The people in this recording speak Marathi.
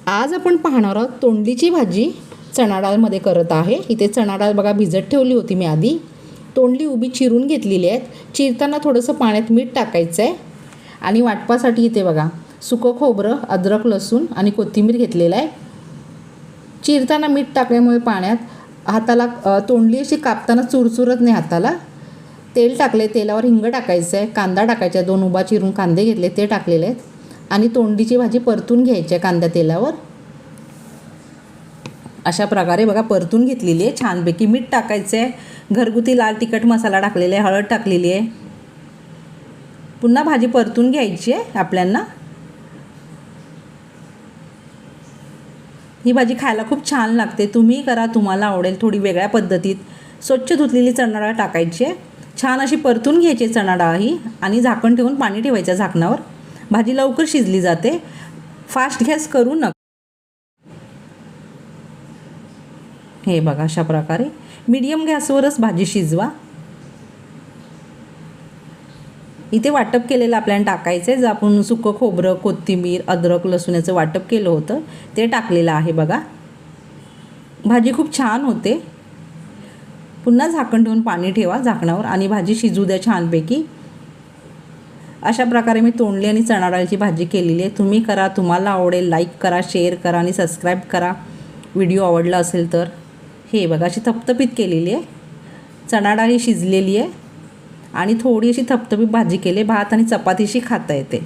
आज आपण पाहणार आहोत तोंडलीची भाजी चणा डाळमध्ये करत आहे। इथे चणा डाळ बघा भिजत ठेवली होती मी आधी। तोंडली उभी चिरून घेतलेली आहेत। चिरताना थोडंसं पाण्यात मीठ टाकायचं आहे आणि वाटपासाठी इथे बघा सुकं खोबरं, अद्रक, लसूण आणि कोथिंबीर घेतलेलं आहे। चिरताना मीठ टाकल्यामुळे पाण्यात हाताला तोंडली अशी कापताना चुरचुरत नाही हाताला। तेल टाकले, तेलावर हिंग टाकायचं आहे, कांदा टाकायचा आहे, 2 उभा चिरून कांदे घेतले ते टाकलेले आहेत आणि तोंडलीची भाजी परतून घ्यायची आहे कांद्या तेलावर। अशा प्रकारे बघा परतून घेतलेली आहे छानपैकी। मीठ टाकायचं आहे, घरगुती लाल तिखट मसाला टाकलेला आहे, हळद टाकलेली आहे। पुन्हा भाजी परतून घ्यायची आहे आपल्याला। ही भाजी खायला खूप छान लागते, तुम्ही करा, तुम्हाला आवडेल। थोडी वेगळ्या पद्धतीत स्वच्छ धुतलेली चणा डाळ टाकायची आहे, छान अशी परतून घ्यायची चणा डाळ ही आणि झाकण ठेवून पाणी ठेवायचं झाकणावर। भाजी लवकर शिजली जाते, फास्ट गॅस करू नका। हे बघा अशा प्रकारे मीडियम गॅसवरच भाजी शिजवा। इथे वाटप केलेलं आपल्याला टाकायचं आहे, जे आपण सुकं खोबरं, कोथिंबीर, अद्रक, लसूणाचं वाटप केलं होतं ते टाकलेलं आहे बघा। भाजी खूप छान होते। पुन्हा झाकण ठेवून पाणी ठेवा झाकणावर आणि भाजी शिजू द्या छानपैकी। अशा प्रकारे मी तोंडली आणि चणा डाळीची भाजी केलेली आहे, तुम्ही करा, तुम्हाला आवडेल। लाईक करा, शेअर करा आणि सबस्क्राईब करा व्हिडिओ आवडला असेल तर। हे बघा अशी थपथपीत केलेली आहे, चणा डाळ ही शिजलेली आहे आणि थोडी अशी थपथपीत भाजी केली, भात आणि चपातीशी खाता येते।